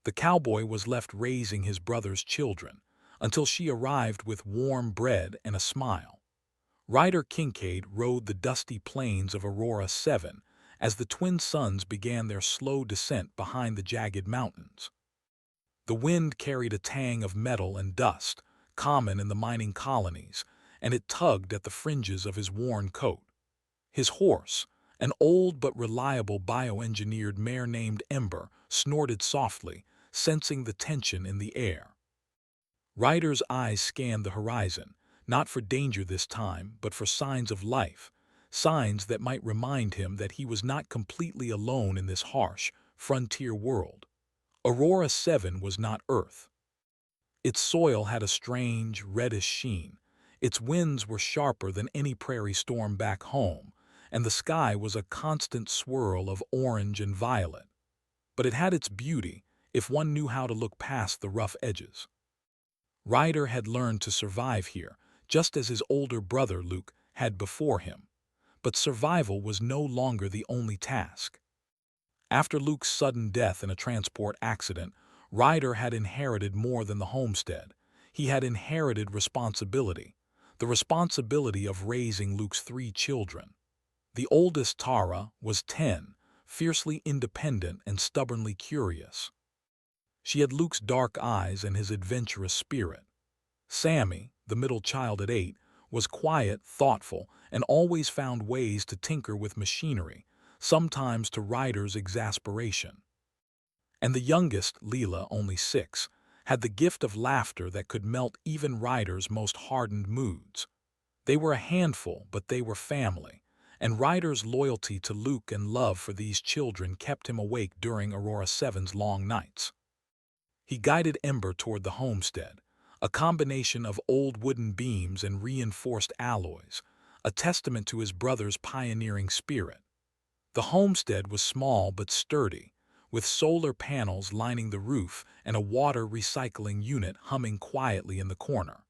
The cowboy was left raising his brother's children until she arrived with warm bread and a smile. Ryder Kincaid rode the dusty plains of Aurora 7 as the twin sons began their slow descent behind the jagged mountains. The wind carried a tang of metal and dust, common in the mining colonies, and it tugged at the fringes of his worn coat. His horse, an old but reliable bioengineered mare named Ember, snorted softly, sensing the tension in the air. Ryder's eyes scanned the horizon, not for danger this time, but for signs of life, signs that might remind him that he was not completely alone in this harsh, frontier world. Aurora 7 was not Earth. Its soil had a strange, reddish sheen. Its winds were sharper than any prairie storm back home, and the sky was a constant swirl of orange and violet. But it had its beauty, if one knew how to look past the rough edges. Ryder had learned to survive here, just as his older brother Luke had before him. But survival was no longer the only task. After Luke's sudden death in a transport accident, Ryder had inherited more than the homestead. He had inherited responsibility, the responsibility of raising Luke's 3 children. The oldest, Tara, was 10, fiercely independent and stubbornly curious. She had Luke's dark eyes and his adventurous spirit. Sammy, the middle child at 8, was quiet, thoughtful, and always found ways to tinker with machinery, sometimes to Ryder's exasperation. And the youngest, Leela, only 6, had the gift of laughter that could melt even Ryder's most hardened moods. They were a handful, but they were family, and Ryder's loyalty to Luke and love for these children kept him awake during Aurora 7's long nights. He guided Ember toward the homestead, a combination of old wooden beams and reinforced alloys, a testament to his brother's pioneering spirit. The homestead was small but sturdy, with solar panels lining the roof and a water recycling unit humming quietly in the corner.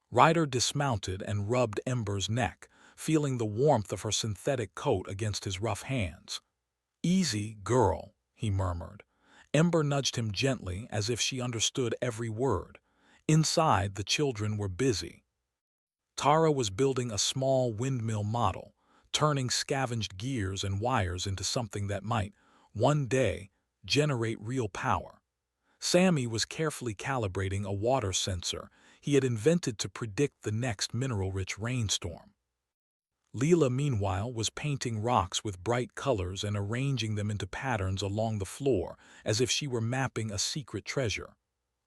Ryder dismounted and rubbed Ember's neck, feeling the warmth of her synthetic coat against his rough hands. "Easy, girl," he murmured. Ember nudged him gently as if she understood every word. Inside, the children were busy. Tara was building a small windmill model, turning scavenged gears and wires into something that might, one day, generate real power. Sammy was carefully calibrating a water sensor he had invented to predict the next mineral-rich rainstorm. Leela, meanwhile, was painting rocks with bright colors and arranging them into patterns along the floor as if she were mapping a secret treasure.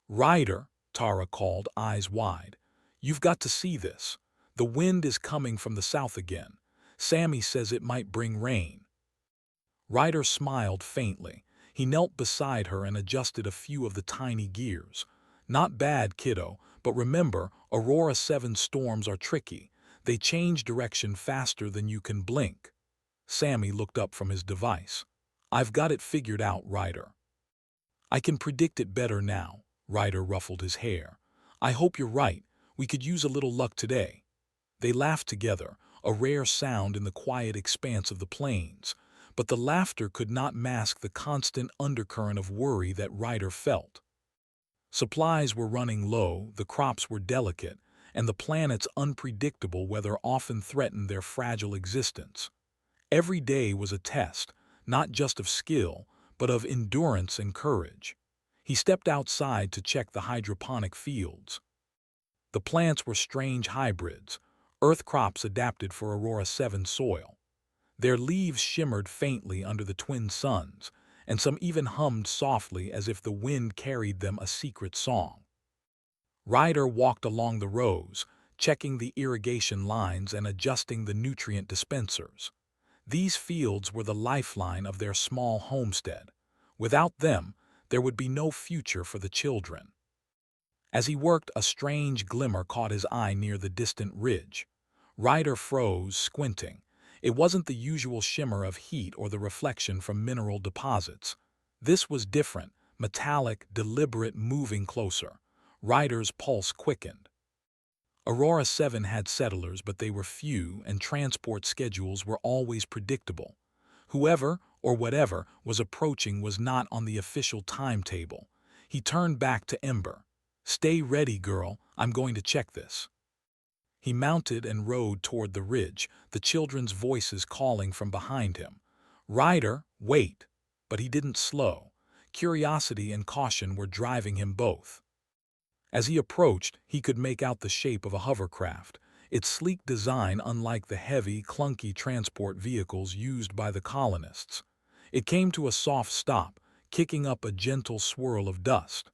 "Ryder," Tara called, eyes wide. "You've got to see this. The wind is coming from the south again. Sammy says it might bring rain." Ryder smiled faintly. He knelt beside her and adjusted a few of the tiny gears. "Not bad, kiddo, but remember, Aurora 7 storms are tricky. They change direction faster than you can blink." Sammy looked up from his device. "I've got it figured out, Ryder." "I can predict it better now." Ryder ruffled his hair. "I hope you're right. We could use a little luck today." They laughed together, a rare sound in the quiet expanse of the plains. But the laughter could not mask the constant undercurrent of worry that Ryder felt. Supplies were running low, the crops were delicate, and the planet's unpredictable weather often threatened their fragile existence. Every day was a test, not just of skill, but of endurance and courage. He stepped outside to check the hydroponic fields. The plants were strange hybrids, earth crops adapted for Aurora 7 soil. Their leaves shimmered faintly under the twin suns, and some even hummed softly as if the wind carried them a secret song. Ryder walked along the rows, checking the irrigation lines and adjusting the nutrient dispensers. These fields were the lifeline of their small homestead. Without them, there would be no future for the children. As he worked, a strange glimmer caught his eye near the distant ridge. Ryder froze, squinting. It wasn't the usual shimmer of heat or the reflection from mineral deposits. This was different, metallic, deliberate, moving closer. Ryder's pulse quickened. Aurora 7 had settlers, but they were few, and transport schedules were always predictable. Whoever or whatever was approaching was not on the official timetable. He turned back to Ember. "Stay ready, girl. I'm going to check this." He mounted and rode toward the ridge, the children's voices calling from behind him. "Ryder, wait!" But he didn't slow. Curiosity and caution were driving him both. As he approached, he could make out the shape of a hovercraft, its sleek design unlike the heavy, clunky transport vehicles used by the colonists. It came to a soft stop, kicking up a gentle swirl of dust.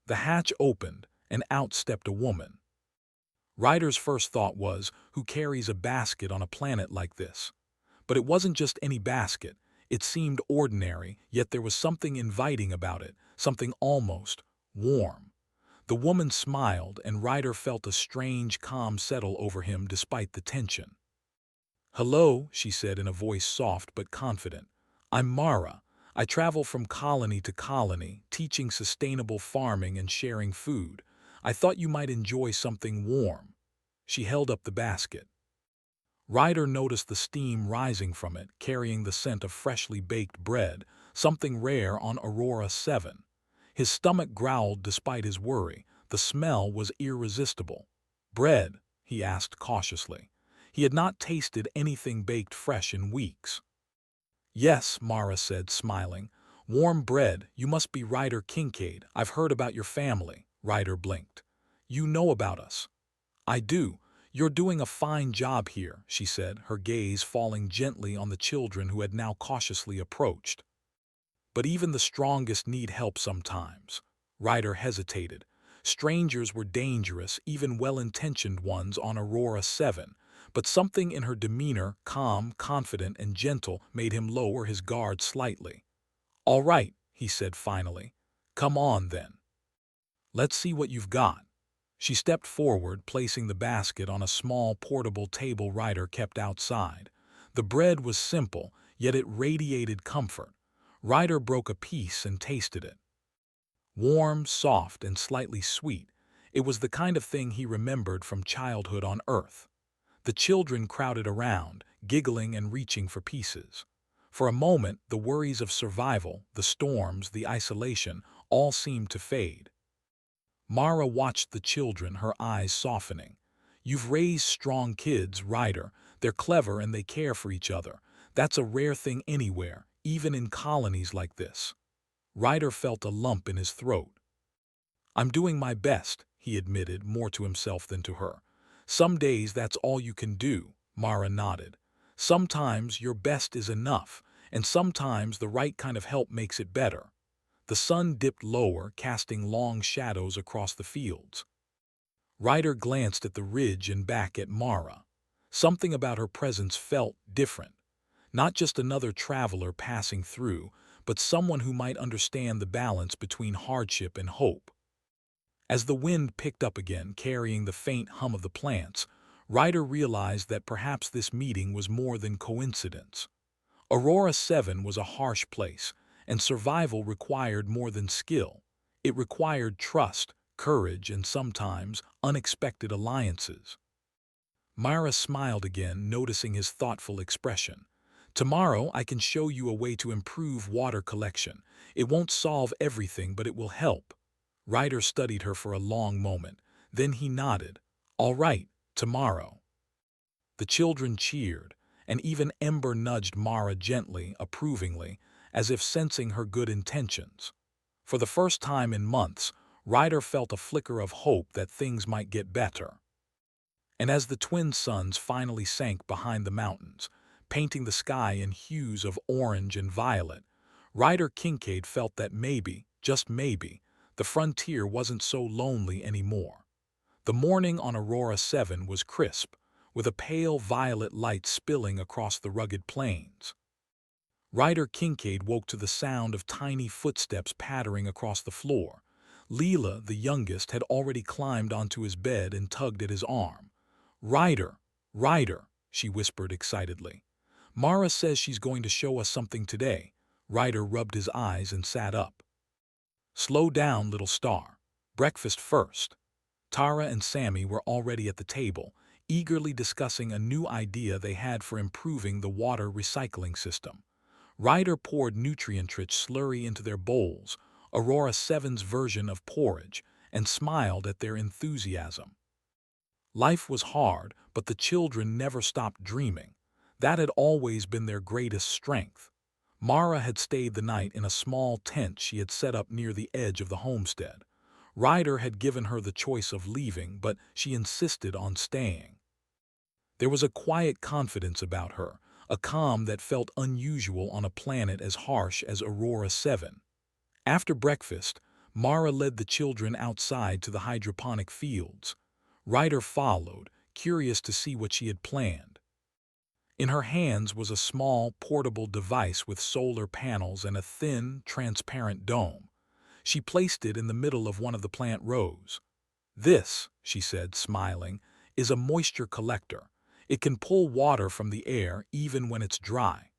The hatch opened, and out stepped a woman. Ryder's first thought was, who carries a basket on a planet like this? But it wasn't just any basket. It seemed ordinary, yet there was something inviting about it, something almost warm. The woman smiled, and Ryder felt a strange calm settle over him despite the tension. "Hello," she said in a voice soft but confident. "I'm Mara. I travel from colony to colony, teaching sustainable farming and sharing food. I thought you might enjoy something warm." She held up the basket. Ryder noticed the steam rising from it, carrying the scent of freshly baked bread, something rare on Aurora 7. His stomach growled despite his worry. The smell was irresistible. "Bread?" he asked cautiously. He had not tasted anything baked fresh in weeks. "Yes," Mara said, smiling. "Warm bread. You must be Ryder Kincaid. I've heard about your family." Ryder blinked. "You know about us." "I do. You're doing a fine job here," she said, her gaze falling gently on the children who had now cautiously approached. "But even the strongest need help sometimes." Ryder hesitated. Strangers were dangerous, even well-intentioned ones on Aurora 7, but something in her demeanor, calm, confident, and gentle, made him lower his guard slightly. "All right," he said finally. "Come on, then. Let's see what you've got." She stepped forward, placing the basket on a small portable table Ryder kept outside. The bread was simple, yet it radiated comfort. Ryder broke a piece and tasted it. Warm, soft, and slightly sweet, it was the kind of thing he remembered from childhood on Earth. The children crowded around, giggling and reaching for pieces. For a moment, the worries of survival, the storms, the isolation, all seemed to fade. Mara watched the children, her eyes softening. "You've raised strong kids, Ryder. They're clever and they care for each other. That's a rare thing anywhere, even in colonies like this." Ryder felt a lump in his throat. "I'm doing my best," he admitted, more to himself than to her. "Some days that's all you can do," Mara nodded. "Sometimes your best is enough, and sometimes the right kind of help makes it better." The sun dipped lower, casting long shadows across the fields. Ryder glanced at the ridge and back at Mara. Something about her presence felt different. Not just another traveler passing through, but someone who might understand the balance between hardship and hope. As the wind picked up again, carrying the faint hum of the plants, Ryder realized that perhaps this meeting was more than coincidence. Aurora 7 was a harsh place, and survival required more than skill. It required trust, courage, and sometimes unexpected alliances. Myra smiled again, noticing his thoughtful expression. "Tomorrow I can show you a way to improve water collection. It won't solve everything, but it will help." Ryder studied her for a long moment. Then he nodded. "All right, tomorrow." The children cheered, and even Ember nudged Mara gently, approvingly, as if sensing her good intentions. For the first time in months, Ryder felt a flicker of hope that things might get better. And as the twin suns finally sank behind the mountains, painting the sky in hues of orange and violet, Ryder Kincaid felt that maybe, just maybe, the frontier wasn't so lonely anymore. The morning on Aurora 7 was crisp, with a pale violet light spilling across the rugged plains. Ryder Kincaid woke to the sound of tiny footsteps pattering across the floor. Leela, the youngest, had already climbed onto his bed and tugged at his arm. "Ryder, Ryder," she whispered excitedly. "Mara says she's going to show us something today." Ryder rubbed his eyes and sat up. "Slow down, little star. Breakfast first." Tara and Sammy were already at the table, eagerly discussing a new idea they had for improving the water recycling system. Ryder poured nutrient-rich slurry into their bowls, Aurora Seven's version of porridge, and smiled at their enthusiasm. Life was hard, but the children never stopped dreaming. That had always been their greatest strength. Mara had stayed the night in a small tent she had set up near the edge of the homestead. Ryder had given her the choice of leaving, but she insisted on staying. There was a quiet confidence about her, a calm that felt unusual on a planet as harsh as Aurora 7. After breakfast, Mara led the children outside to the hydroponic fields. Ryder followed, curious to see what she had planned. In her hands was a small, portable device with solar panels and a thin, transparent dome. She placed it in the middle of one of the plant rows. "This," she said, smiling, "is a moisture collector. It can pull water from the air even when it's dry.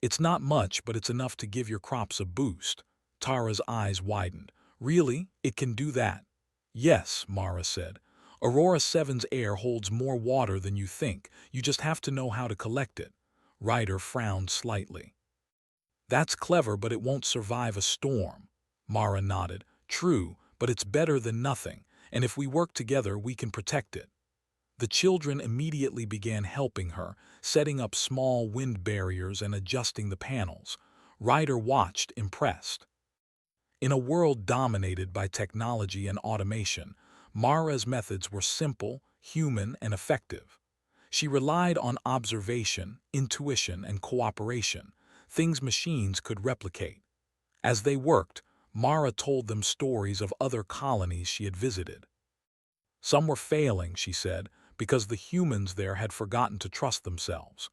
It's not much, but it's enough to give your crops a boost." Tara's eyes widened. "Really? It can do that?" "Yes," Mara said. "Aurora Seven's air holds more water than you think. You just have to know how to collect it." Ryder frowned slightly. "That's clever, but it won't survive a storm." Mara nodded. "True, but it's better than nothing, and if we work together, we can protect it." The children immediately began helping her, setting up small wind barriers and adjusting the panels. Ryder watched, impressed. In a world dominated by technology and automation, Mara's methods were simple, human, and effective. She relied on observation, intuition, and cooperation, things machines could replicate. As they worked, Mara told them stories of other colonies she had visited. Some were failing, she said, because the humans there had forgotten to trust themselves.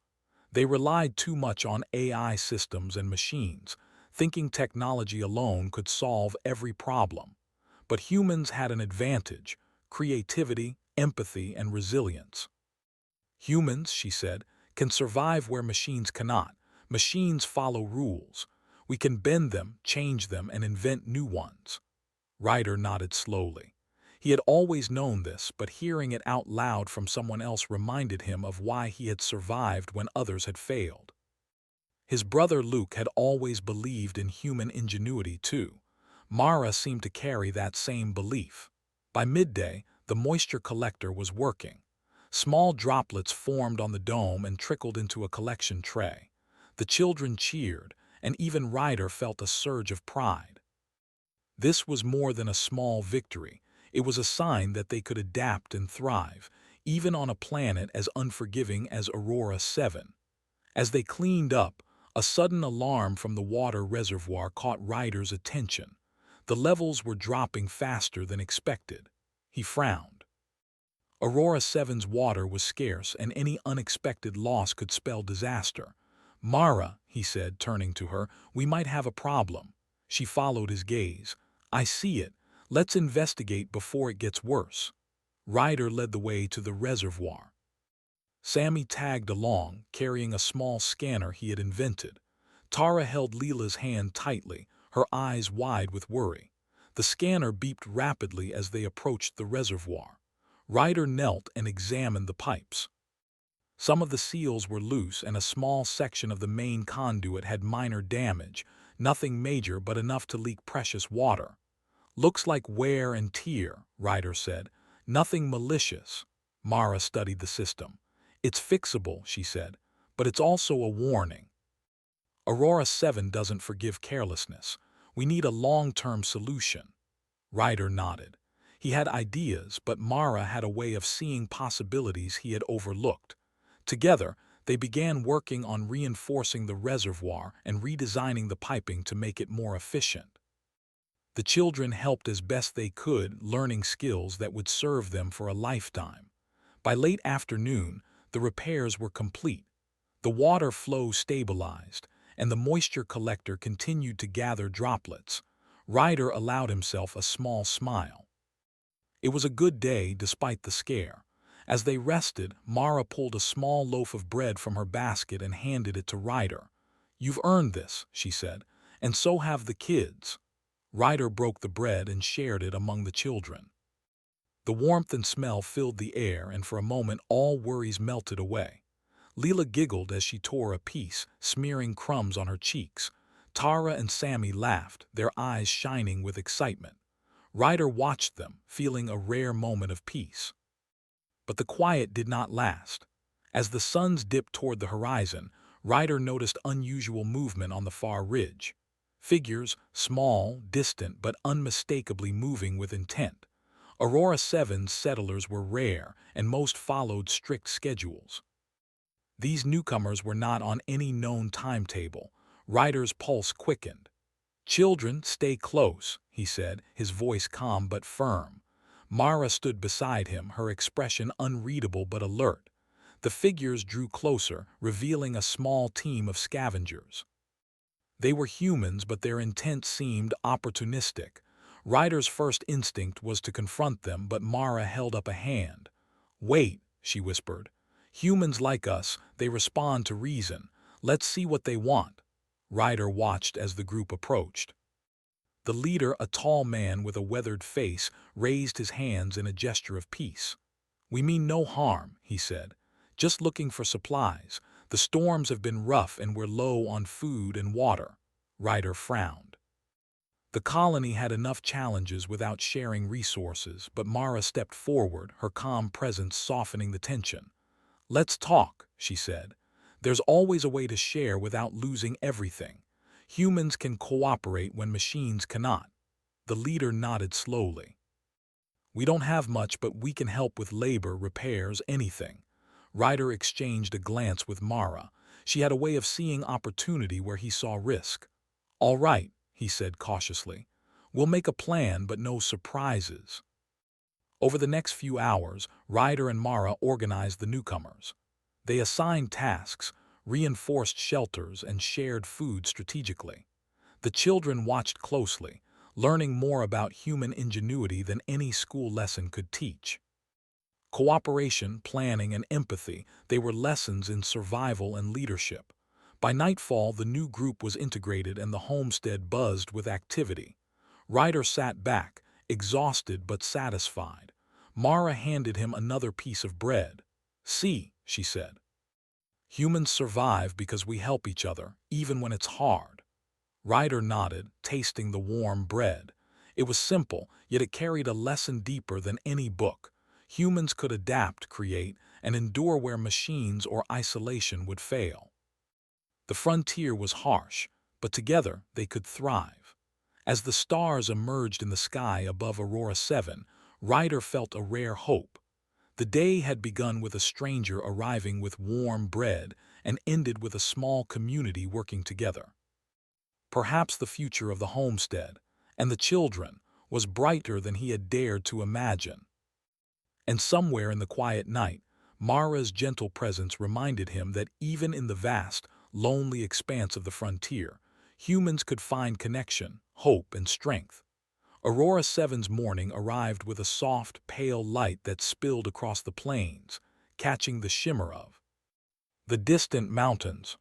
They relied too much on AI systems and machines, thinking technology alone could solve every problem. But humans had an advantage: creativity, empathy, and resilience. "Humans," she said, "can survive where machines cannot. Machines follow rules. We can bend them, change them, and invent new ones." Ryder nodded slowly. He had always known this, but hearing it out loud from someone else reminded him of why he had survived when others had failed. His brother Luke had always believed in human ingenuity too. Mara seemed to carry that same belief. By midday, the moisture collector was working. Small droplets formed on the dome and trickled into a collection tray. The children cheered, and even Ryder felt a surge of pride. This was more than a small victory. It was a sign that they could adapt and thrive, even on a planet as unforgiving as Aurora 7. As they cleaned up, a sudden alarm from the water reservoir caught Ryder's attention. The levels were dropping faster than expected. He frowned. Aurora 7's water was scarce, and any unexpected loss could spell disaster. "Mara," he said, turning to her, "we might have a problem." She followed his gaze. "I see it. Let's investigate before it gets worse." Ryder led the way to the reservoir. Sammy tagged along, carrying a small scanner he had invented. Tara held Leela's hand tightly, her eyes wide with worry. The scanner beeped rapidly as they approached the reservoir. Ryder knelt and examined the pipes. Some of the seals were loose, and a small section of the main conduit had minor damage, nothing major but enough to leak precious water. "Looks like wear and tear," Ryder said. "Nothing malicious." Mara studied the system. "It's fixable," she said, "but it's also a warning. Aurora 7 doesn't forgive carelessness. We need a long-term solution." Ryder nodded. He had ideas, but Mara had a way of seeing possibilities he had overlooked. Together, they began working on reinforcing the reservoir and redesigning the piping to make it more efficient. The children helped as best they could, learning skills that would serve them for a lifetime. By late afternoon, the repairs were complete. The water flow stabilized, and the moisture collector continued to gather droplets. Ryder allowed himself a small smile. It was a good day despite the scare. As they rested, Mara pulled a small loaf of bread from her basket and handed it to Ryder. "You've earned this," she said, "and so have the kids." Ryder broke the bread and shared it among the children. The warmth and smell filled the air, and for a moment all worries melted away. Leela giggled as she tore a piece, smearing crumbs on her cheeks. Tara and Sammy laughed, their eyes shining with excitement. Ryder watched them, feeling a rare moment of peace. But the quiet did not last. As the suns dipped toward the horizon, Ryder noticed unusual movement on the far ridge. Figures, small, distant, but unmistakably moving with intent. Aurora 7's settlers were rare, and most followed strict schedules. These newcomers were not on any known timetable. Ryder's pulse quickened. "Children, stay close," he said, his voice calm but firm. Mara stood beside him, her expression unreadable but alert. The figures drew closer, revealing a small team of scavengers. They were humans, but their intent seemed opportunistic. Ryder's first instinct was to confront them, but Mara held up a hand. "Wait," she whispered. "Humans like us, they respond to reason. Let's see what they want." Ryder watched as the group approached. The leader, a tall man with a weathered face, raised his hands in a gesture of peace. "We mean no harm," he said. "Just looking for supplies. The storms have been rough and we're low on food and water." Ryder frowned. The colony had enough challenges without sharing resources, but Mara stepped forward, her calm presence softening the tension. "Let's talk," she said. "There's always a way to share without losing everything. Humans can cooperate when machines cannot." The leader nodded slowly. "We don't have much, but we can help with labor, repairs, anything." Ryder exchanged a glance with Mara. She had a way of seeing opportunity where he saw risk. "All right," he said cautiously. "We'll make a plan, but no surprises." Over the next few hours, Ryder and Mara organized the newcomers. They assigned tasks, reinforced shelters, and shared food strategically. The children watched closely, learning more about human ingenuity than any school lesson could teach. Cooperation, planning, and empathy, they were lessons in survival and leadership. By nightfall, the new group was integrated and the homestead buzzed with activity. Ryder sat back, exhausted but satisfied. Mara handed him another piece of bread. "See," she said. "Humans survive because we help each other, even when it's hard." Ryder nodded, tasting the warm bread. It was simple, yet it carried a lesson deeper than any book. Humans could adapt, create, and endure where machines or isolation would fail. The frontier was harsh, but together they could thrive. As the stars emerged in the sky above Aurora 7, Ryder felt a rare hope. The day had begun with a stranger arriving with warm bread and ended with a small community working together. Perhaps the future of the homestead, and the children, was brighter than he had dared to imagine. And somewhere in the quiet night, Mara's gentle presence reminded him that even in the vast, lonely expanse of the frontier, humans could find connection, hope, and strength. Aurora 7's morning arrived with a soft, pale light that spilled across the plains, catching the shimmer of the distant mountains.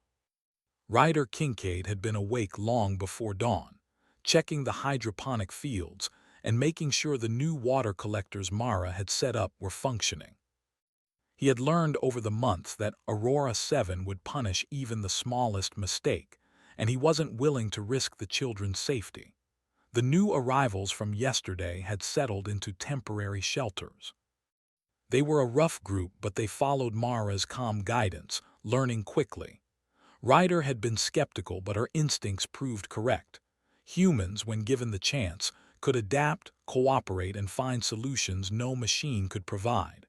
Ryder Kincaid had been awake long before dawn, checking the hydroponic fields and making sure the new water collectors Mara had set up were functioning. He had learned over the months that Aurora 7 would punish even the smallest mistake, and he wasn't willing to risk the children's safety. The new arrivals from yesterday had settled into temporary shelters. They were a rough group, but they followed Mara's calm guidance, learning quickly. Ryder had been skeptical, but her instincts proved correct. Humans, when given the chance, could adapt, cooperate, and find solutions no machine could provide.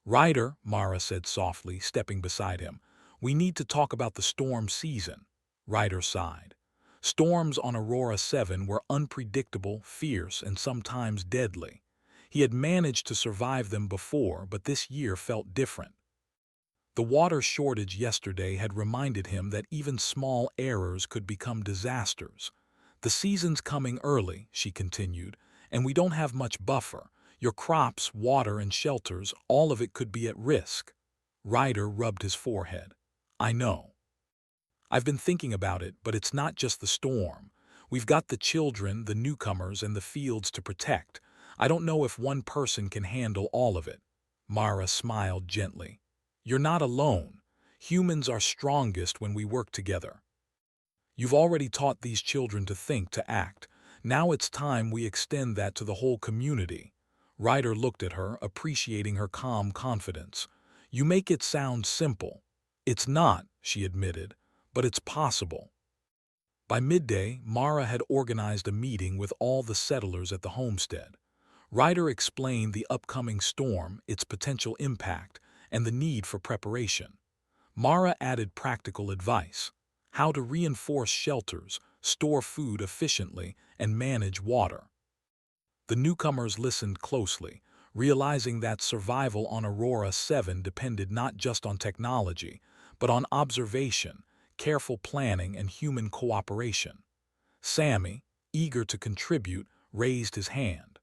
"Ryder," Mara said softly, stepping beside him, "we need to talk about the storm season." Ryder sighed. Storms on Aurora 7 were unpredictable, fierce, and sometimes deadly. He had managed to survive them before, but this year felt different. The water shortage yesterday had reminded him that even small errors could become disasters. "The season's coming early," she continued, "and we don't have much buffer. Your crops, water, and shelters, all of it could be at risk." Ryder rubbed his forehead. "I know. I've been thinking about it, but it's not just the storm. We've got the children, the newcomers, and the fields to protect. I don't know if one person can handle all of it." Mara smiled gently. "You're not alone. Humans are strongest when we work together. You've already taught these children to think, to act. Now it's time we extend that to the whole community. Ryder looked at her, appreciating her calm confidence. You make it sound simple. It's not, she admitted, but it's possible. By midday, Mara had organized a meeting with all the settlers at the homestead. Ryder explained the upcoming storm, its potential impact, and the need for preparation. Mara added practical advice: how to reinforce shelters, store food efficiently, and manage water. The newcomers listened closely, realizing that survival on Aurora 7 depended not just on technology, but on observation, careful planning, and human cooperation. Sammy, eager to contribute, raised his hand.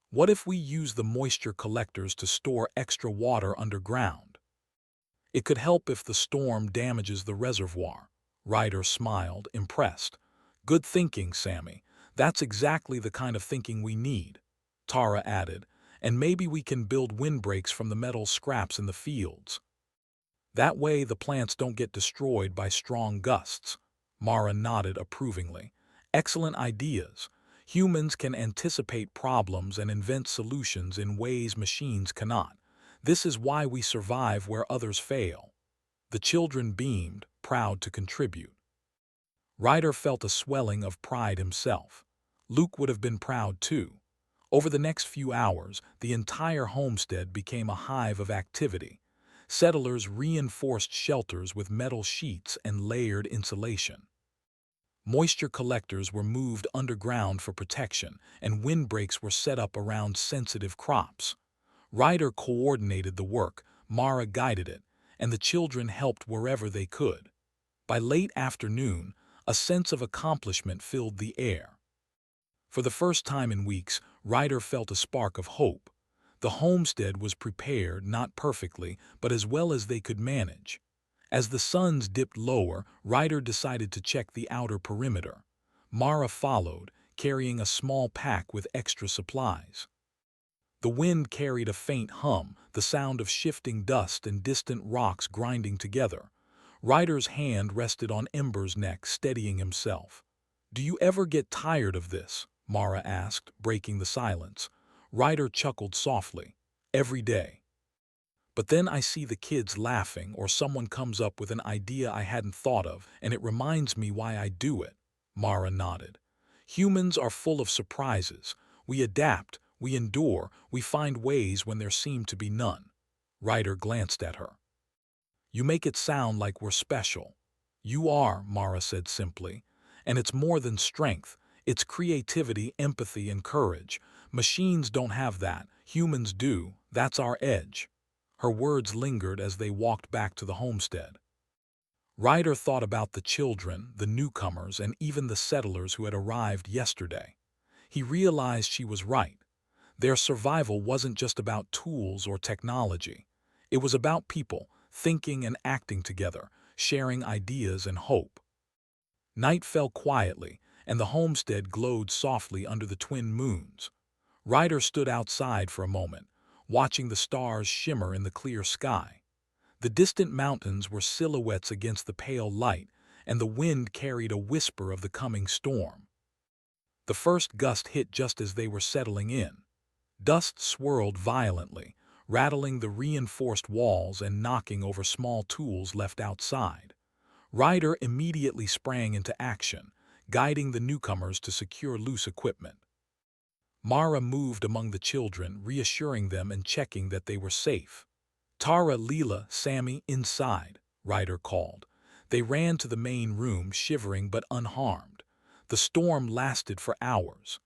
What if we use the moisture collectors to store extra water underground? It could help if the storm damages the reservoir. Ryder smiled, impressed. Good thinking, Sammy. That's exactly the kind of thinking we need. Tara added, and maybe we can build windbreaks from the metal scraps in the fields. That way the plants don't get destroyed by strong gusts. Mara nodded approvingly. Excellent ideas. Humans can anticipate problems and invent solutions in ways machines cannot. This is why we survive where others fail. The children beamed, proud to contribute. Ryder felt a swelling of pride himself. Luke would have been proud too. Over the next few hours, the entire homestead became a hive of activity. Settlers reinforced shelters with metal sheets and layered insulation. Moisture collectors were moved underground for protection, and windbreaks were set up around sensitive crops. Ryder coordinated the work, Mara guided it, and the children helped wherever they could. By late afternoon, a sense of accomplishment filled the air. For the first time in weeks, Ryder felt a spark of hope. The homestead was prepared, not perfectly, but as well as they could manage. As the suns dipped lower, Ryder decided to check the outer perimeter. Mara followed, carrying a small pack with extra supplies. The wind carried a faint hum, the sound of shifting dust and distant rocks grinding together. Ryder's hand rested on Ember's neck, steadying himself. "Do you ever get tired of this?" Mara asked, breaking the silence. Ryder chuckled softly. "Every day. But then I see the kids laughing, or someone comes up with an idea I hadn't thought of, and it reminds me why I do it." Mara nodded. "Humans are full of surprises. We adapt, we endure, we find ways when there seem to be none." Ryder glanced at her. "You make it sound like we're special." "You are," Mara said simply. "And it's more than strength. It's creativity, empathy, and courage. Machines don't have that. Humans do. That's our edge." Her words lingered as they walked back to the homestead. Ryder thought about the children, the newcomers, and even the settlers who had arrived yesterday. He realized she was right. Their survival wasn't just about tools or technology. It was about people, thinking and acting together, sharing ideas and hope. Night fell quietly, and the homestead glowed softly under the twin moons. Ryder stood outside for a moment, watching the stars shimmer in the clear sky. The distant mountains were silhouettes against the pale light, and the wind carried a whisper of the coming storm. The first gust hit just as they were settling in. Dust swirled violently, rattling the reinforced walls and knocking over small tools left outside. Ryder immediately sprang into action, guiding the newcomers to secure loose equipment. Mara moved among the children, reassuring them and checking that they were safe. "Tara, Leela, Sammy, inside," Ryder called. They ran to the main room, shivering but unharmed. The storm lasted for hours.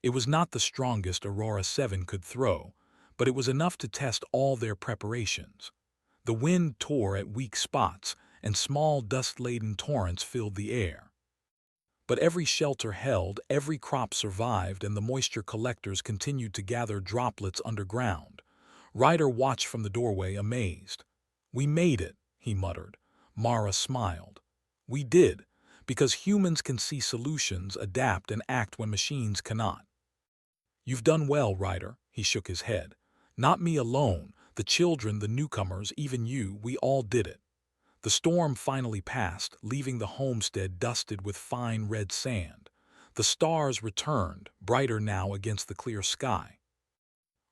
It was not the strongest Aurora 7 could throw, but it was enough to test all their preparations. The wind tore at weak spots, and small dust-laden torrents filled the air. But every shelter held, every crop survived, and the moisture collectors continued to gather droplets underground. Ryder watched from the doorway, amazed. "We made it," he muttered. Mara smiled. "We did, because humans can see solutions, adapt, and act when machines cannot." "You've done well, Ryder," he shook his head. "Not me alone, the children, the newcomers, even you, we all did it." The storm finally passed, leaving the homestead dusted with fine red sand. The stars returned, brighter now against the clear sky.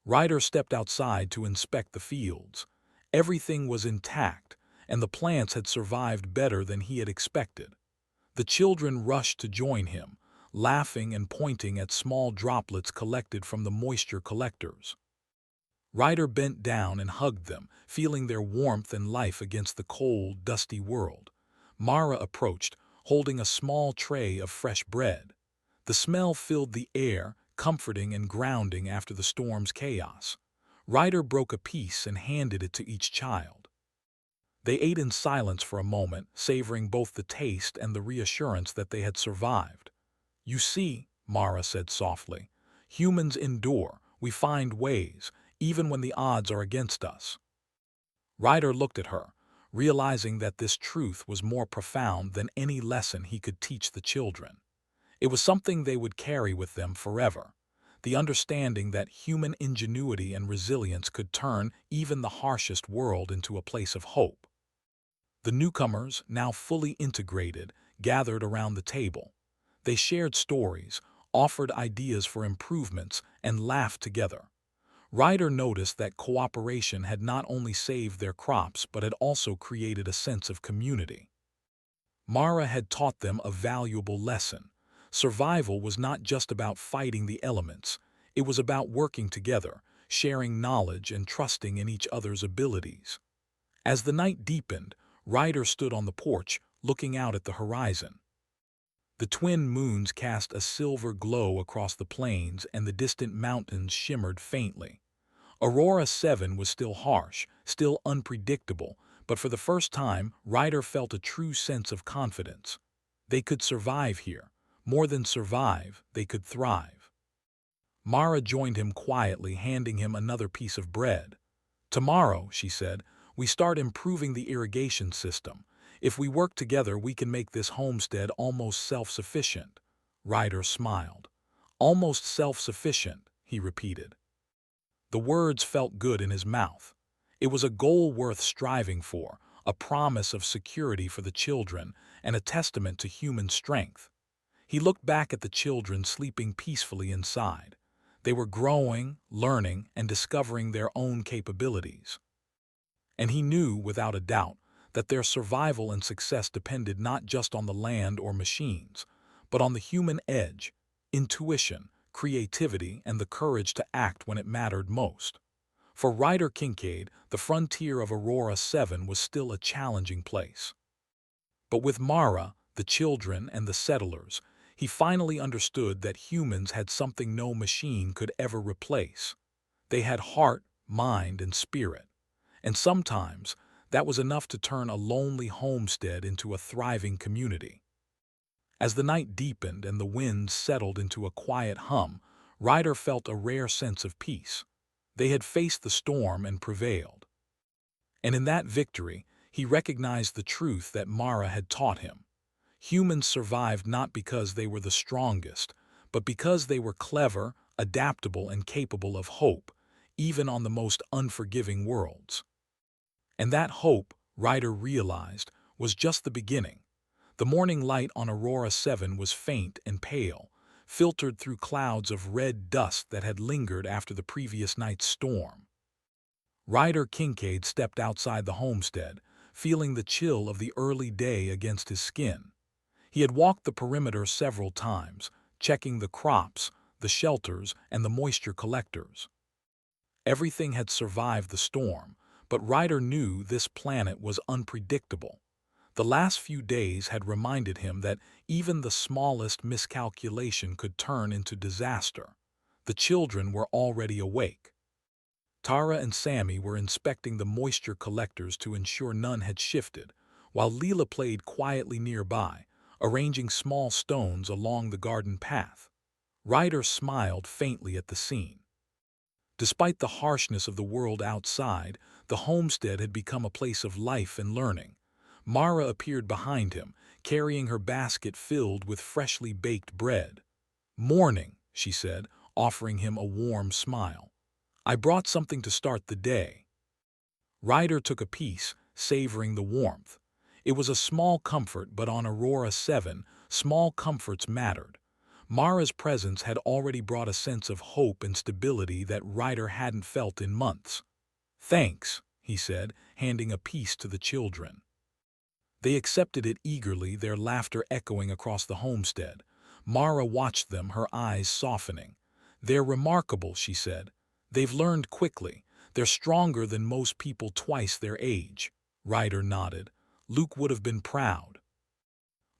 Ryder stepped outside to inspect the fields. Everything was intact, and the plants had survived better than he had expected. The children rushed to join him, laughing and pointing at small droplets collected from the moisture collectors. Ryder bent down and hugged them, feeling their warmth and life against the cold, dusty world. Mara approached, holding a small tray of fresh bread. The smell filled the air, comforting and grounding after the storm's chaos. Ryder broke a piece and handed it to each child. They ate in silence for a moment, savoring both the taste and the reassurance that they had survived. "You see," Mara said softly, "humans endure. We find ways, even when the odds are against us." Ryder looked at her, realizing that this truth was more profound than any lesson he could teach the children. It was something they would carry with them forever, the understanding that human ingenuity and resilience could turn even the harshest world into a place of hope. The newcomers, now fully integrated, gathered around the table. They shared stories, offered ideas for improvements, and laughed together. Ryder noticed that cooperation had not only saved their crops but had also created a sense of community. Mara had taught them a valuable lesson. Survival was not just about fighting the elements. It was about working together, sharing knowledge, and trusting in each other's abilities. As the night deepened, Ryder stood on the porch, looking out at the horizon. The twin moons cast a silver glow across the plains, and the distant mountains shimmered faintly. Aurora 7 was still harsh, still unpredictable, but for the first time, Ryder felt a true sense of confidence. They could survive here. More than survive, they could thrive. Mara joined him quietly, handing him another piece of bread. "Tomorrow," she said, "we start improving the irrigation system. If we work together, we can make this homestead almost self-sufficient." Ryder smiled. "Almost self-sufficient," he repeated. The words felt good in his mouth. It was a goal worth striving for, a promise of security for the children, and a testament to human strength. He looked back at the children sleeping peacefully inside. They were growing, learning, and discovering their own capabilities. And he knew, without a doubt, that their survival and success depended not just on the land or machines, but on the human edge, intuition, creativity, and the courage to act when it mattered most. For Ryder Kincaid, the frontier of Aurora 7 was still a challenging place. But with Mara, the children, and the settlers, he finally understood that humans had something no machine could ever replace. They had heart, mind, and spirit. And sometimes, that was enough to turn a lonely homestead into a thriving community. As the night deepened and the winds settled into a quiet hum, Ryder felt a rare sense of peace. They had faced the storm and prevailed. And in that victory, he recognized the truth that Mara had taught him. Humans survived not because they were the strongest, but because they were clever, adaptable, and capable of hope, even on the most unforgiving worlds. And that hope, Ryder realized, was just the beginning. The morning light on Aurora 7 was faint and pale, filtered through clouds of red dust that had lingered after the previous night's storm. Ryder Kincaid stepped outside the homestead, feeling the chill of the early day against his skin. He had walked the perimeter several times, checking the crops, the shelters, and the moisture collectors. Everything had survived the storm, but Ryder knew this planet was unpredictable. The last few days had reminded him that even the smallest miscalculation could turn into disaster. The children were already awake. Tara and Sammy were inspecting the moisture collectors to ensure none had shifted, while Leela played quietly nearby, arranging small stones along the garden path. Ryder smiled faintly at the scene. Despite the harshness of the world outside, the homestead had become a place of life and learning. Mara appeared behind him, carrying her basket filled with freshly baked bread. "Morning," she said, offering him a warm smile. "I brought something to start the day." Ryder took a piece, savoring the warmth. It was a small comfort, but on Aurora 7, small comforts mattered. Mara's presence had already brought a sense of hope and stability that Ryder hadn't felt in months. "Thanks," he said, handing a piece to the children. They accepted it eagerly, their laughter echoing across the homestead. Mara watched them, her eyes softening. "They're remarkable," she said. "They've learned quickly. They're stronger than most people twice their age." Ryder nodded. "Luke would have been proud."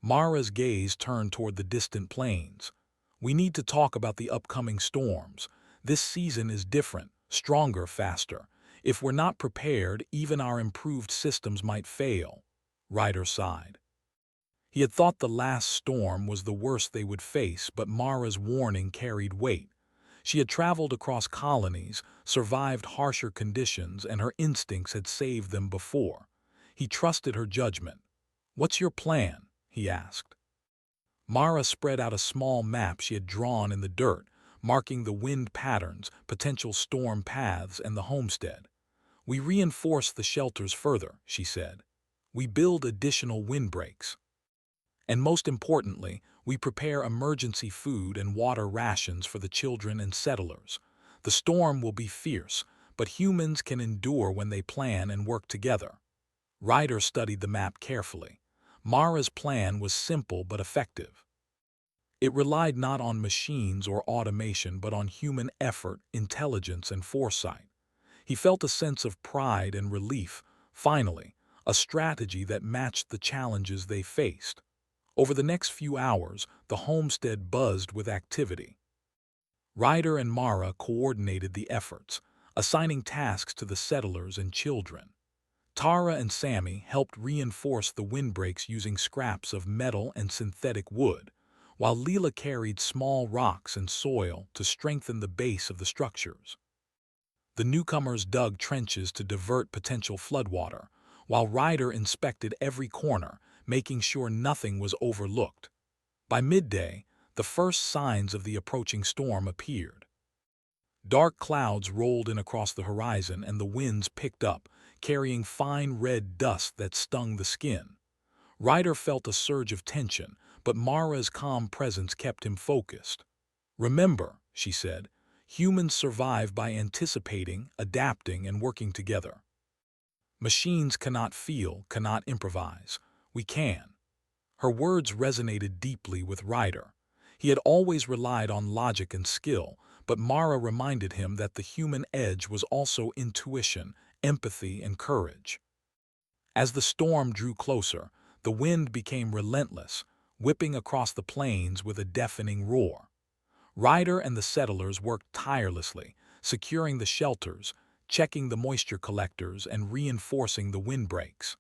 Mara's gaze turned toward the distant plains. "We need to talk about the upcoming storms. This season is different, stronger, faster. If we're not prepared, even our improved systems might fail." Ryder sighed. He had thought the last storm was the worst they would face, but Mara's warning carried weight. She had traveled across colonies, survived harsher conditions, and her instincts had saved them before. He trusted her judgment. "What's your plan?" he asked. Mara spread out a small map she had drawn in the dirt, marking the wind patterns, potential storm paths, and the homestead. "We reinforce the shelters further," she said. "We build additional windbreaks. And most importantly, we prepare emergency food and water rations for the children and settlers. The storm will be fierce, but humans can endure when they plan and work together." Ryder studied the map carefully. Mara's plan was simple but effective. It relied not on machines or automation, but on human effort, intelligence, and foresight. He felt a sense of pride and relief. Finally, a strategy that matched the challenges they faced. Over the next few hours, the homestead buzzed with activity. Ryder and Mara coordinated the efforts, assigning tasks to the settlers and children. Tara and Sammy helped reinforce the windbreaks using scraps of metal and synthetic wood, while Leela carried small rocks and soil to strengthen the base of the structures. The newcomers dug trenches to divert potential floodwater, while Ryder inspected every corner, making sure nothing was overlooked. By midday, the first signs of the approaching storm appeared. Dark clouds rolled in across the horizon, and the winds picked up, carrying fine red dust that stung the skin. Ryder felt a surge of tension, but Mara's calm presence kept him focused. "Remember," she said, "humans survive by anticipating, adapting, and working together. Machines cannot feel, cannot improvise. We can." Her words resonated deeply with Ryder. He had always relied on logic and skill, but Mara reminded him that the human edge was also intuition, empathy, and courage. As the storm drew closer, the wind became relentless, whipping across the plains with a deafening roar. Ryder and the settlers worked tirelessly, securing the shelters, checking the moisture collectors, and reinforcing the windbreaks.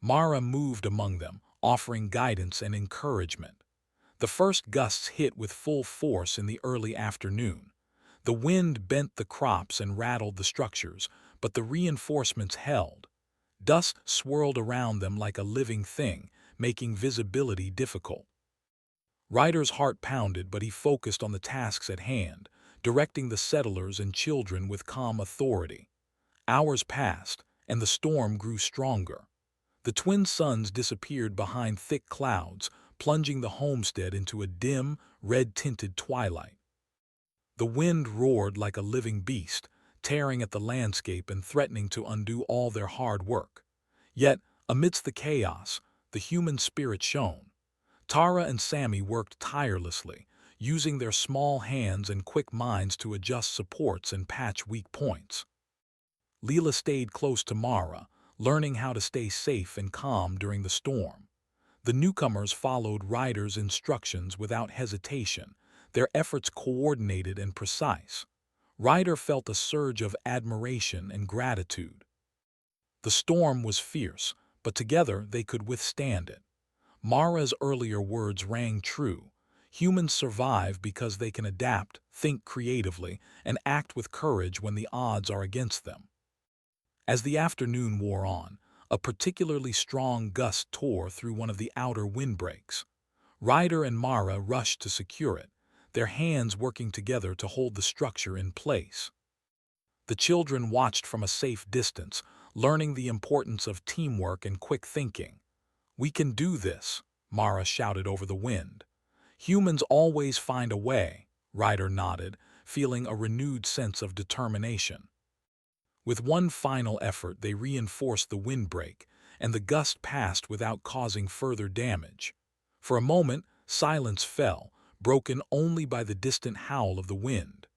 Mara moved among them, offering guidance and encouragement. The first gusts hit with full force in the early afternoon. The wind bent the crops and rattled the structures, but the reinforcements held. Dust swirled around them like a living thing, making visibility difficult. Ryder's heart pounded, but he focused on the tasks at hand, directing the settlers and children with calm authority. Hours passed, and the storm grew stronger. The twin suns disappeared behind thick clouds, plunging the homestead into a dim, red-tinted twilight. The wind roared like a living beast, tearing at the landscape and threatening to undo all their hard work. Yet, amidst the chaos, the human spirit shone. Tara and Sammy worked tirelessly, using their small hands and quick minds to adjust supports and patch weak points. Leela stayed close to Mara, learning how to stay safe and calm during the storm. The newcomers followed Ryder's instructions without hesitation, their efforts coordinated and precise. Ryder felt a surge of admiration and gratitude. The storm was fierce, but together they could withstand it. Mara's earlier words rang true. Humans survive because they can adapt, think creatively, and act with courage when the odds are against them. As the afternoon wore on, a particularly strong gust tore through one of the outer windbreaks. Ryder and Mara rushed to secure it, their hands working together to hold the structure in place. The children watched from a safe distance, learning the importance of teamwork and quick thinking. "We can do this," Mara shouted over the wind. "Humans always find a way," Ryder nodded, feeling a renewed sense of determination. With one final effort, they reinforced the windbreak, and the gust passed without causing further damage. For a moment, silence fell, broken only by the distant howl of the wind.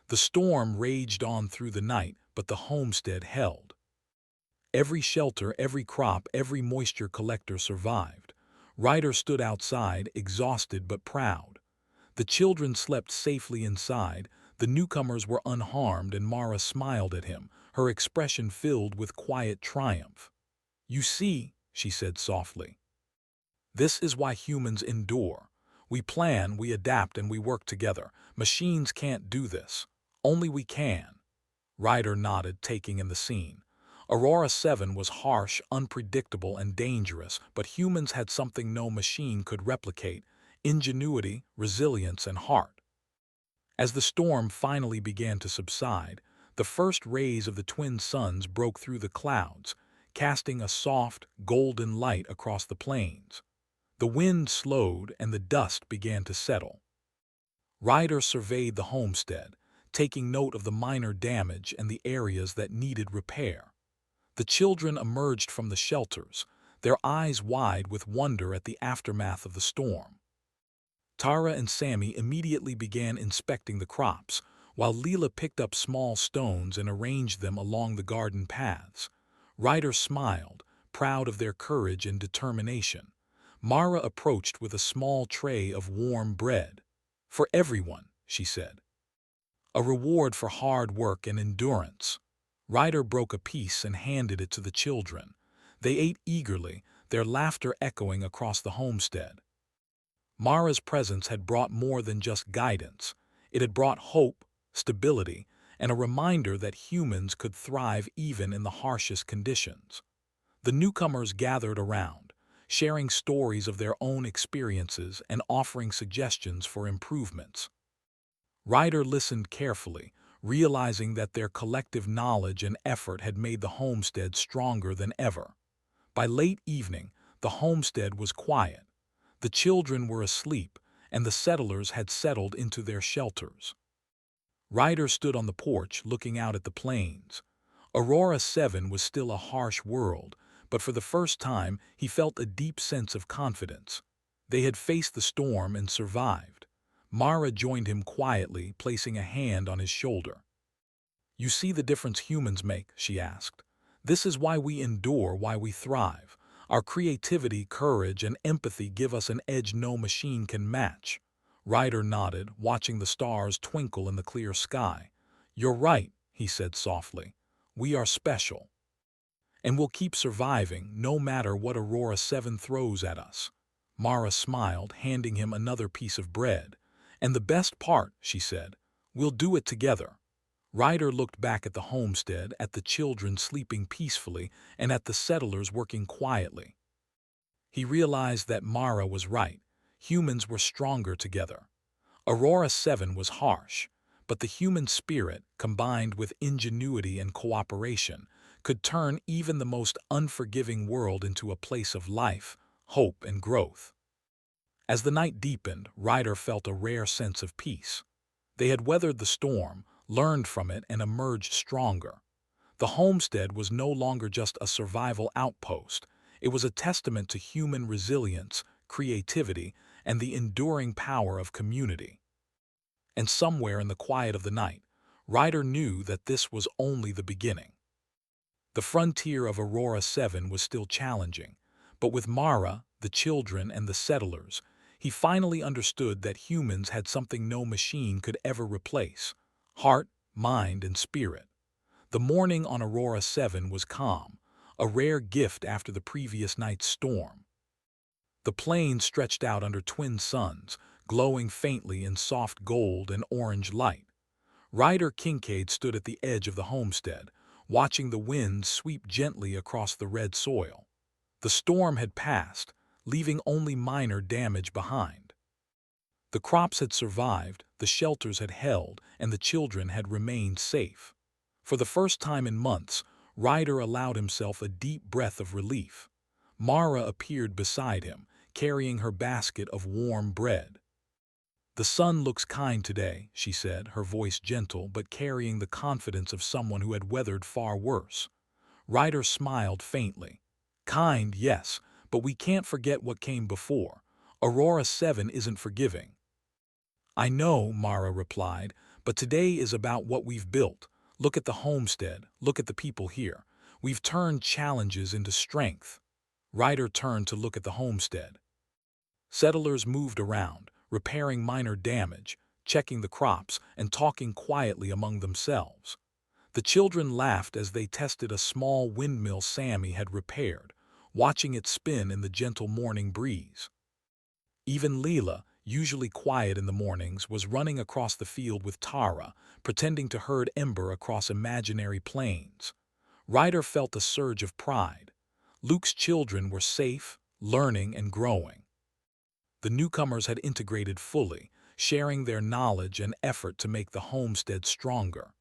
The storm raged on through the night, but the homestead held. Every shelter, every crop, every moisture collector survived. Ryder stood outside, exhausted but proud. The children slept safely inside, the newcomers were unharmed, and Mara smiled at him, her expression filled with quiet triumph. "You see," she said softly, "this is why humans endure. We plan, we adapt, and we work together. Machines can't do this. Only we can." Ryder nodded, taking in the scene. Aurora 7 was harsh, unpredictable, and dangerous, but humans had something no machine could replicate: ingenuity, resilience, and heart. As the storm finally began to subside, the first rays of the twin suns broke through the clouds, casting a soft, golden light across the plains. The wind slowed and the dust began to settle. Ryder surveyed the homestead, taking note of the minor damage and the areas that needed repair. The children emerged from the shelters, their eyes wide with wonder at the aftermath of the storm. Tara and Sammy immediately began inspecting the crops, while Leela picked up small stones and arranged them along the garden paths. Ryder smiled, proud of their courage and determination. Mara approached with a small tray of warm bread. "For everyone," she said. "A reward for hard work and endurance." Ryder broke a piece and handed it to the children. They ate eagerly, their laughter echoing across the homestead. Mara's presence had brought more than just guidance. It had brought hope, stability, and a reminder that humans could thrive even in the harshest conditions. The newcomers gathered around, sharing stories of their own experiences and offering suggestions for improvements. Ryder listened carefully, realizing that their collective knowledge and effort had made the homestead stronger than ever. By late evening, the homestead was quiet. The children were asleep, and the settlers had settled into their shelters. Ryder stood on the porch looking out at the plains. Aurora 7 was still a harsh world, but for the first time he felt a deep sense of confidence. They had faced the storm and survived. Mara joined him quietly, placing a hand on his shoulder. "You see the difference humans make?" she asked. "This is why we endure, why we thrive. Our creativity, courage, and empathy give us an edge no machine can match." Ryder nodded, watching the stars twinkle in the clear sky. "You're right," he said softly. "We are special. And we'll keep surviving, no matter what Aurora 7 throws at us." Mara smiled, handing him another piece of bread. "And the best part," she said, "we'll do it together." Ryder looked back at the homestead, at the children sleeping peacefully, and at the settlers working quietly. He realized that Mara was right. Humans were stronger together. Aurora 7 was harsh, but the human spirit, combined with ingenuity and cooperation, could turn even the most unforgiving world into a place of life, hope, and growth. As the night deepened, Ryder felt a rare sense of peace. They had weathered the storm, learned from it, and emerged stronger. The homestead was no longer just a survival outpost. It was a testament to human resilience, creativity, and the enduring power of community. And somewhere in the quiet of the night, Ryder knew that this was only the beginning. The frontier of Aurora 7 was still challenging, but with Mara, the children, and the settlers, he finally understood that humans had something no machine could ever replace: heart, mind, and spirit. The morning on Aurora 7 was calm, a rare gift after the previous night's storm. The plains stretched out under twin suns, glowing faintly in soft gold and orange light. Ryder Kincaid stood at the edge of the homestead, watching the winds sweep gently across the red soil. The storm had passed, leaving only minor damage behind. The crops had survived, the shelters had held, and the children had remained safe. For the first time in months, Ryder allowed himself a deep breath of relief. Mara appeared beside him, carrying her basket of warm bread. "The sun looks kind today," she said, her voice gentle but carrying the confidence of someone who had weathered far worse. Ryder smiled faintly. "Kind, yes, but we can't forget what came before. Aurora 7 isn't forgiving." "I know," Mara replied, "but today is about what we've built. Look at the homestead, look at the people here. We've turned challenges into strength." Ryder turned to look at the homestead. Settlers moved around, repairing minor damage, checking the crops, and talking quietly among themselves. The children laughed as they tested a small windmill Sammy had repaired, watching it spin in the gentle morning breeze. Even Leela, usually quiet in the mornings, was running across the field with Tara, pretending to herd Ember across imaginary plains. Ryder felt a surge of pride. Luke's children were safe, learning, and growing. The newcomers had integrated fully, sharing their knowledge and effort to make the homestead stronger.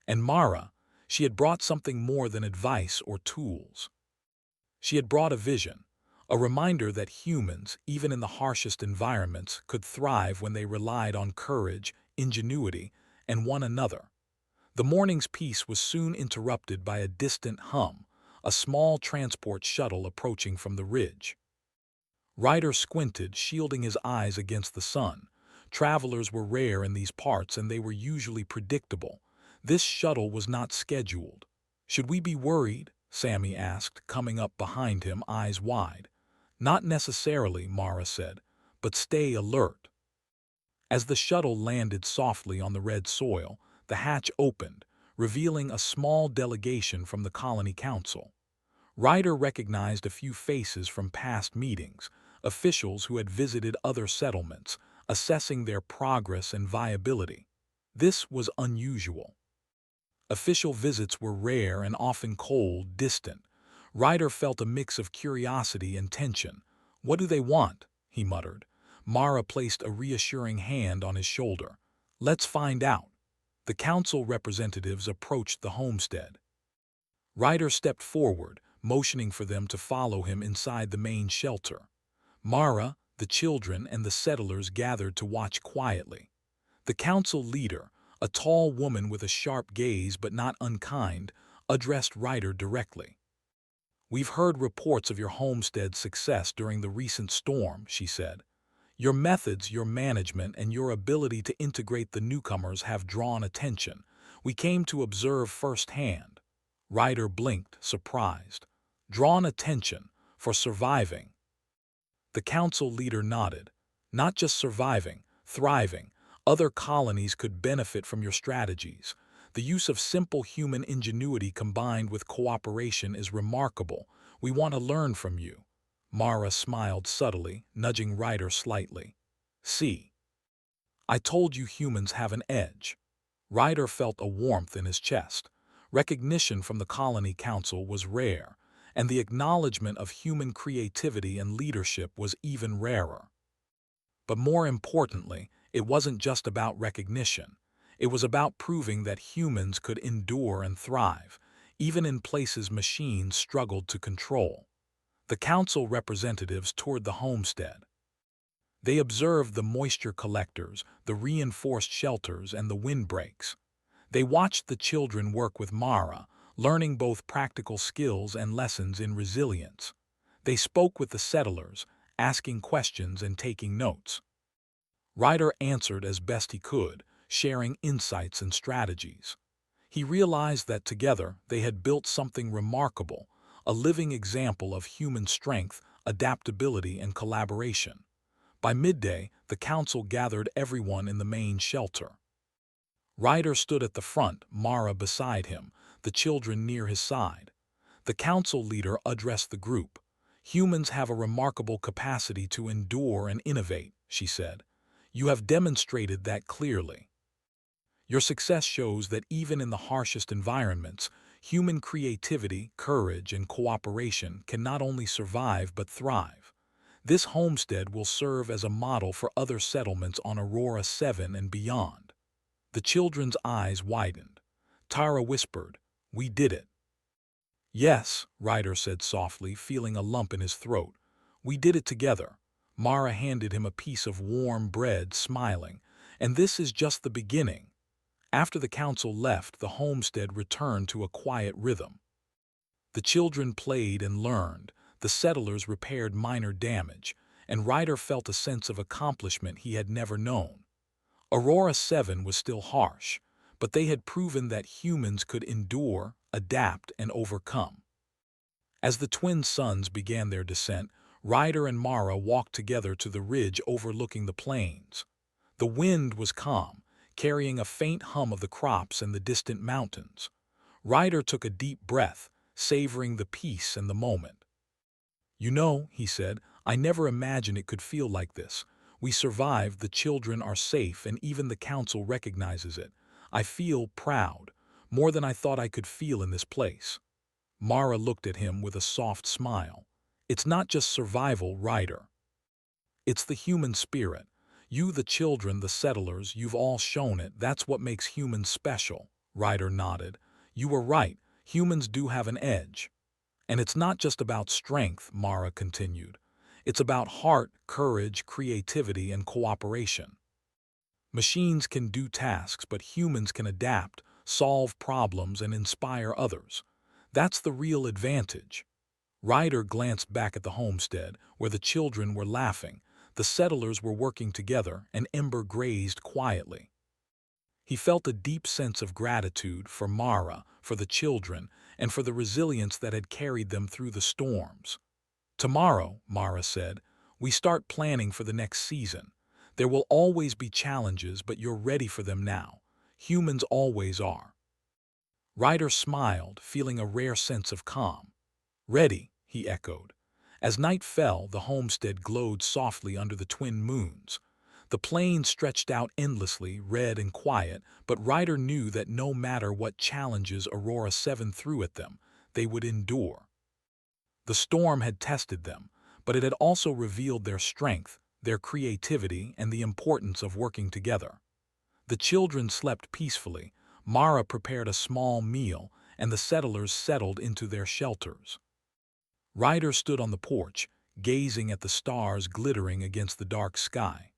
And Mara, she had brought something more than advice or tools. She had brought a vision, a reminder that humans, even in the harshest environments, could thrive when they relied on courage, ingenuity, and one another. The morning's peace was soon interrupted by a distant hum, a small transport shuttle approaching from the ridge. Ryder squinted, shielding his eyes against the sun. Travelers were rare in these parts and they were usually predictable. This shuttle was not scheduled. "Should we be worried?" Sammy asked, coming up behind him, eyes wide. "Not necessarily," Mara said, "but stay alert." As the shuttle landed softly on the red soil, the hatch opened, revealing a small delegation from the Colony Council. Ryder recognized a few faces from past meetings, officials who had visited other settlements, assessing their progress and viability. This was unusual. Official visits were rare and often cold, distant. Ryder felt a mix of curiosity and tension. "What do they want?" he muttered. Mara placed a reassuring hand on his shoulder. "Let's find out." The council representatives approached the homestead. Ryder stepped forward, motioning for them to follow him inside the main shelter. Mara, the children, and the settlers gathered to watch quietly. The council leader, a tall woman with a sharp gaze but not unkind, addressed Ryder directly. "We've heard reports of your homestead's success during the recent storm," she said. "Your methods, your management, and your ability to integrate the newcomers have drawn attention. We came to observe firsthand." Ryder blinked, surprised. "Drawn attention? For surviving?" The council leader nodded. "Not just surviving, thriving. Other colonies could benefit from your strategies. The use of simple human ingenuity combined with cooperation is remarkable. We want to learn from you." Mara smiled subtly, nudging Ryder slightly. "See. I told you humans have an edge." Ryder felt a warmth in his chest. Recognition from the Colony Council was rare, and the acknowledgement of human creativity and leadership was even rarer. But more importantly, it wasn't just about recognition. It was about proving that humans could endure and thrive, even in places machines struggled to control. The council representatives toured the homestead. They observed the moisture collectors, the reinforced shelters, and the windbreaks. They watched the children work with Mara, learning both practical skills and lessons in resilience. They spoke with the settlers, asking questions and taking notes. Ryder answered as best he could, sharing insights and strategies. He realized that together they had built something remarkable, a living example of human strength, adaptability, and collaboration. By midday, the council gathered everyone in the main shelter. Ryder stood at the front, Mara beside him, the children near his side. The council leader addressed the group. "Humans have a remarkable capacity to endure and innovate," she said. "You have demonstrated that clearly. Your success shows that even in the harshest environments, human creativity, courage, and cooperation can not only survive but thrive. This homestead will serve as a model for other settlements on Aurora 7 and beyond." The children's eyes widened. Tara whispered, "We did it." Yes, Ryder said softly, feeling a lump in his throat. We did it together. Mara handed him a piece of warm bread, smiling. And this is just the beginning. After the council left, the homestead returned to a quiet rhythm. The children played and learned, the settlers repaired minor damage, and Ryder felt a sense of accomplishment he had never known. Aurora 7 was still harsh, but they had proven that humans could endure, adapt, and overcome. As the twin sons began their descent, Ryder and Mara walked together to the ridge overlooking the plains. The wind was calm, carrying a faint hum of the crops and the distant mountains. Ryder took a deep breath, savoring the peace and the moment. You know, he said, I never imagined it could feel like this. We survived, the children are safe, and even the council recognizes it. I feel proud, more than I thought I could feel in this place. Mara looked at him with a soft smile. It's not just survival, Ryder. It's the human spirit. You, the children, the settlers, you've all shown it. That's what makes humans special. Ryder nodded. You were right. Humans do have an edge. And it's not just about strength, Mara continued. It's about heart, courage, creativity, and cooperation. Machines can do tasks, but humans can adapt, solve problems, and inspire others. That's the real advantage. Ryder glanced back at the homestead, where the children were laughing. The settlers were working together, and Ember grazed quietly. He felt a deep sense of gratitude for Mara, for the children, and for the resilience that had carried them through the storms. Tomorrow, Mara said, we start planning for the next season. There will always be challenges, but you're ready for them now. Humans always are. Ryder smiled, feeling a rare sense of calm. Ready, he echoed. As night fell, the homestead glowed softly under the twin moons. The plains stretched out endlessly, red and quiet, but Ryder knew that no matter what challenges Aurora 7 threw at them, they would endure. The storm had tested them, but it had also revealed their strength, their creativity, and the importance of working together. The children slept peacefully, Mara prepared a small meal, and the settlers settled into their shelters. Ryder stood on the porch, gazing at the stars glittering against the dark sky.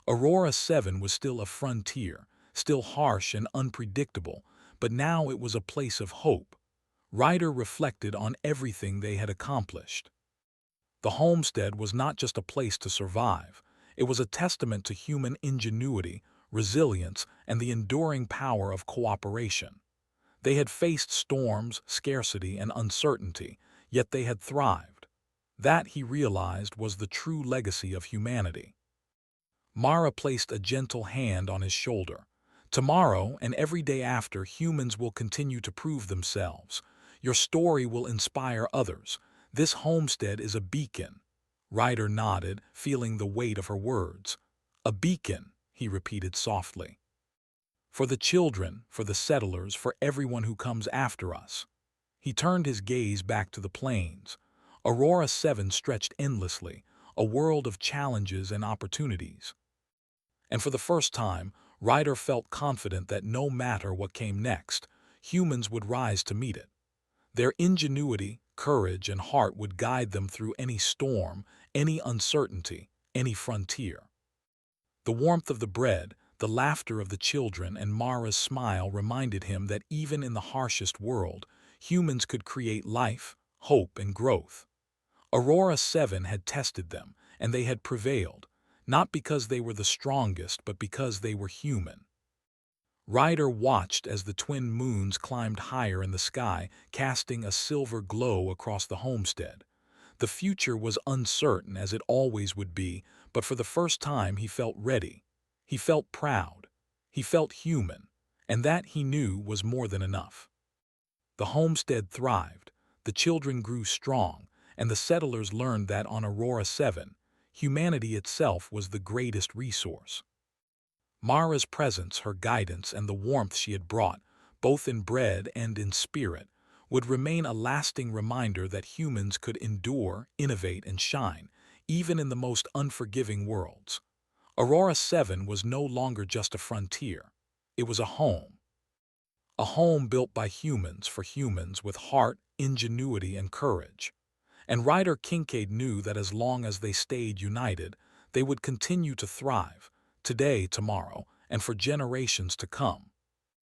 Aurora 7 was still a frontier, still harsh and unpredictable, but now it was a place of hope. Ryder reflected on everything they had accomplished. The homestead was not just a place to survive, it was a testament to human ingenuity, resilience, and the enduring power of cooperation. They had faced storms, scarcity, and uncertainty, yet they had thrived. That, he realized, was the true legacy of humanity. Mara placed a gentle hand on his shoulder. Tomorrow and every day after, humans will continue to prove themselves. Your story will inspire others. This homestead is a beacon. Ryder nodded, feeling the weight of her words. A beacon, he repeated softly. For the children, for the settlers, for everyone who comes after us. He turned his gaze back to the plains. Aurora 7 stretched endlessly, a world of challenges and opportunities. And for the first time, Ryder felt confident that no matter what came next, humans would rise to meet it. Their ingenuity, courage, and heart would guide them through any storm, any uncertainty, any frontier. The warmth of the bread, the laughter of the children, and Mara's smile reminded him that even in the harshest world, humans could create life, hope, and growth. Aurora 7 had tested them, and they had prevailed, not because they were the strongest, but because they were human. Ryder watched as the twin moons climbed higher in the sky, casting a silver glow across the homestead. The future was uncertain, as it always would be, but for the first time he felt ready. He felt proud. He felt human, and that, he knew, was more than enough. The homestead thrived, the children grew strong, and the settlers learned that on Aurora 7, humanity itself was the greatest resource. Mara's presence, her guidance, and the warmth she had brought, both in bread and in spirit, would remain a lasting reminder that humans could endure, innovate, and shine, even in the most unforgiving worlds. Aurora 7 was no longer just a frontier. It was a home. A home built by humans for humans, with heart, ingenuity, and courage. And Ryder Kincaid knew that as long as they stayed united, they would continue to thrive, today, tomorrow, and for generations to come.